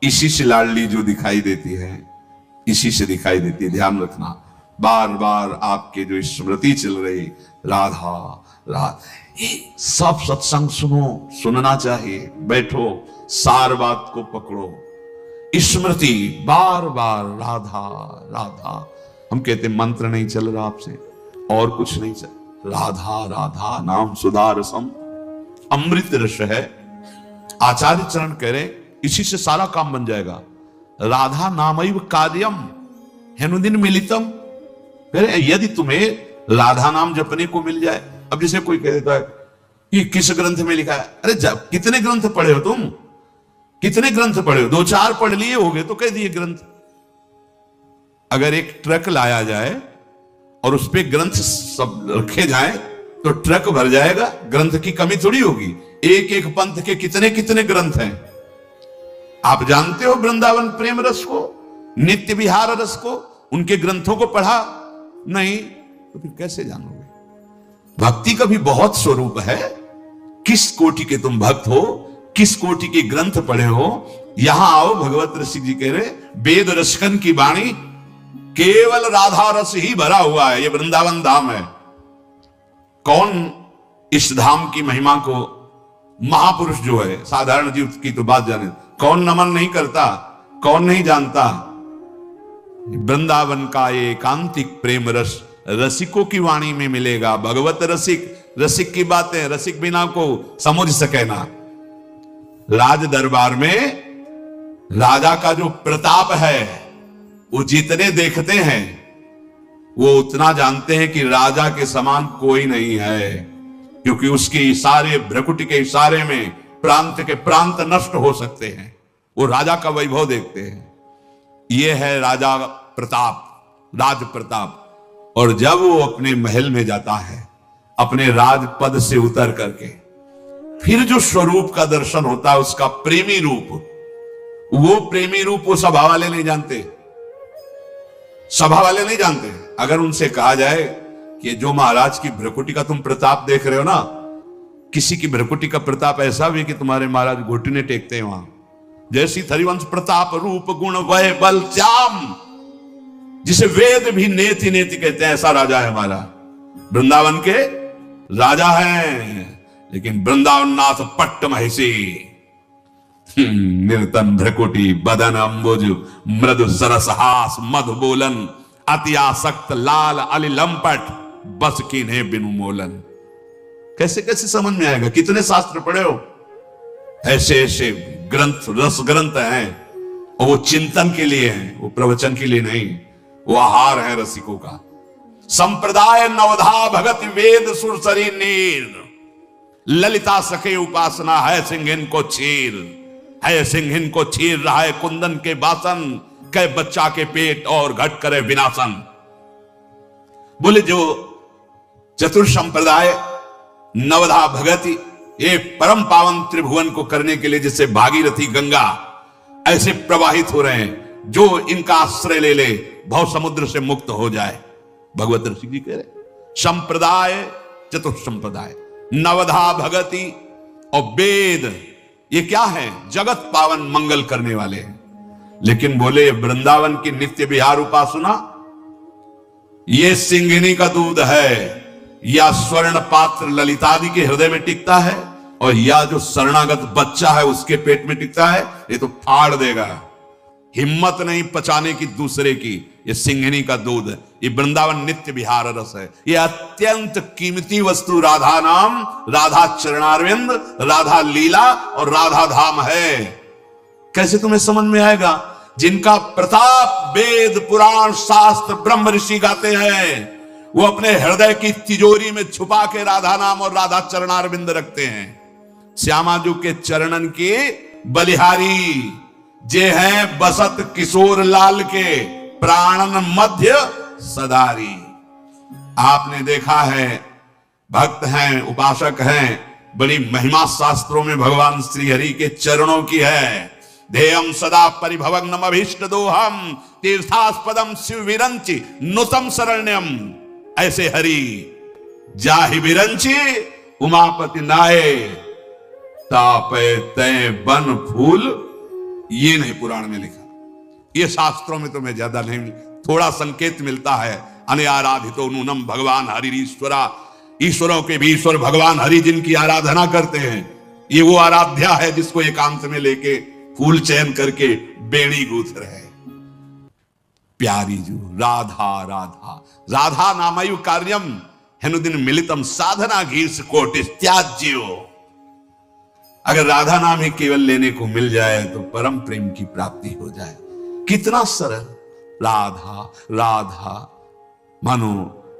इसी से लाडली जो दिखाई देती है, इसी से दिखाई देती है। ध्यान रखना, बार बार आपके जो स्मृति चल रही राधा राधा, सब सत्संग सुनो, सुनना चाहिए, बैठो, सार बात को पकड़ो, स्मृति बार बार राधा राधा। हम कहते मंत्र नहीं चल रहा आपसे, और कुछ नहीं चल, राधा राधा नाम सुधा रसम, अमृत रस है। आचार्य चरण कह रहे इसी से सारा काम बन जाएगा। राधा नामैव कार्यम हेनुदिन मिलितम। कह रहे यदि तुम्हें राधा नाम जपने को मिल जाए, अब जैसे कोई कह देता है कि किस ग्रंथ में लिखा है, अरे कितने ग्रंथ पढ़े हो तुम, कितने ग्रंथ पढ़े हो, 2-4 पढ़ लिए होगे तो कह दिए ग्रंथ। अगर एक ट्रक लाया जाए और उस पे ग्रंथ सब रखे जाए तो ट्रक भर जाएगा, ग्रंथ की कमी थोड़ी होगी। एक एक पंथ के कितने कितने ग्रंथ हैं। आप जानते हो वृंदावन प्रेम रस को, नित्य विहार रस को, उनके ग्रंथों को पढ़ा नहीं तो फिर कैसे जानोगे। भक्ति का भी बहुत स्वरूप है, किस कोटि के तुम भक्त हो, किस कोटि के ग्रंथ पढ़े हो। यहां आओ, भगवत रसिक जी कह रहे वेद रसकन की वाणी केवल राधा रस ही भरा हुआ है। ये वृंदावन धाम है। कौन इस धाम की महिमा को, महापुरुष जो है, साधारण जीव की तो बात जाने, कौन नमन नहीं करता, कौन नहीं जानता। वृंदावन का ये एकांतिक प्रेम रस रसिकों की वाणी में मिलेगा। भगवत रसिक, रसिक की बातें रसिक बिना को समझ सके ना। राज दरबार में राजा का जो प्रताप है, वो जितने देखते हैं वो उतना जानते हैं कि राजा के समान कोई नहीं है, क्योंकि उसके इशारे, भ्रकुटी के इशारे में प्रांत के प्रांत नष्ट हो सकते हैं। वो राजा का वैभव देखते हैं। ये है राजा प्रताप, राज प्रताप। और जब वो अपने महल में जाता है, अपने राजपद से उतर करके, फिर जो स्वरूप का दर्शन होता है, उसका प्रेमी रूप, वो प्रेमी रूप वो सभा वाले नहीं जानते, सभा वाले नहीं जानते। अगर उनसे कहा जाए कि जो महाराज की भ्रकुटी का तुम प्रताप देख रहे हो ना, किसी की भ्रकुटी का प्रताप ऐसा भी कि तुम्हारे महाराज घुटने टेकते हैं वहां, जैसी हरिवंश प्रताप रूप गुण वह बल श्याम, जिसे वेद भी नेति नेति कहते हैं, ऐसा राजा है हमारा। वृंदावन के राजा हैं, लेकिन वृंदावन नाथ पट्ट महिषी, निर्तन भ्रकुटी बदन अंबुज मृदु सरस हास मध बोलन अति आसक्त लाल अली लंपट बस कीन्हे बिनु मोलन। कैसे कैसे समझ में आएगा। कितने शास्त्र पढ़े हो, ऐसे ऐसे ग्रंथ, रस ग्रंथ हैं, और वो चिंतन के लिए हैं, वो प्रवचन के लिए नहीं। वो आहार है रसिकों का। संप्रदाय नवधा भगत वेद सुरसरी नीर, ललिता सखे उपासना है सिंहिन को चीर, है सिंहिन को चीर रहा है कुंदन के बासन, कै बच्चा के पेट और घट करे विनाशन। बोले जो चतुर संप्रदाय नवधा भगति, ये परम पावन त्रिभुवन को करने के लिए जैसे भागीरथी गंगा ऐसे प्रवाहित हो रहे हैं, जो इनका आश्रय ले ले भव समुद्र से मुक्त हो जाए। भगवत ऋषि जी कह रहे संप्रदाय, चतुर संप्रदाय, नवधा भगति और वेद, ये क्या है, जगत पावन मंगल करने वाले हैं। लेकिन बोले वृंदावन की नित्य विहार उपासना, ये सिंहिनी का दूध है, या स्वर्ण पात्र ललितादि के हृदय में टिकता है, और या जो शरणागत बच्चा है उसके पेट में टिकता है, ये तो फाड़ देगा। हिम्मत नहीं पचाने की दूसरे की। ये सिंहिनी का दूध है, ये वृंदावन नित्य विहार रस है। ये अत्यंत कीमती वस्तु राधा नाम, राधा चरणारविंद, राधा लीला और राधा धाम है। कैसे तुम्हें समझ में आएगा। जिनका प्रताप वेद पुराण शास्त्र ब्रह्म ऋषि गाते हैं, वो अपने हृदय की तिजोरी में छुपा के राधा नाम और राधा चरणारविंद रखते हैं। श्यामाजू के चरणन की बलिहारी जे हैं बसत किशोर लाल के प्राणन मध्य सदारी। आपने देखा है, भक्त हैं, उपासक हैं, बड़ी महिमा शास्त्रों में भगवान श्री हरि के चरणों की है। ध्येयम सदा परिभवग्नम अभीष्ट दोहम तीर्थास्पदम शिव विरंचि नुतम शरण्यम। ऐसे हरि जाहि विरंचि उमापति नाये, तापे तय बन फूल ये नहीं पुराण में लिखा, ये शास्त्रों में तो मैं ज्यादा नहीं, थोड़ा संकेत मिलता है। अनयाराधितो नूनम भगवान हरि ईश्वरा, ईश्वरों के भी ईश्वर भगवान हरि जिनकी आराधना करते हैं, ये वो आराध्या है जिसको एकांत में लेके फूल चयन करके बेड़ी गूंथ रहे। प्यारी जो राधा राधा राधा नामयु कार्यम हेनुदिन मिलितम साधना घीर्ष कोटिस त्याज्यो। अगर राधा नाम ही केवल लेने को मिल जाए तो परम प्रेम की प्राप्ति हो जाए। कितना सरल, राधा राधा मानो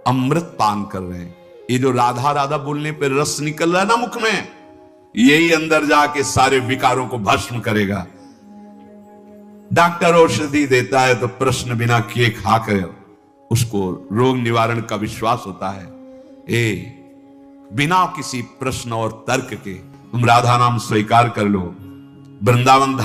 अमृत पान कर रहे हैं। ये जो राधा राधा बोलने पे रस निकल रहा है ना मुख में, यही अंदर जाके सारे विकारों को भस्म करेगा। डॉक्टर औषधि देता है तो प्रश्न बिना किए खाकर उसको रोग निवारण का विश्वास होता है। बिना किसी प्रश्न और तर्क के तुम राधा नाम स्वीकार कर लो, वृंदावन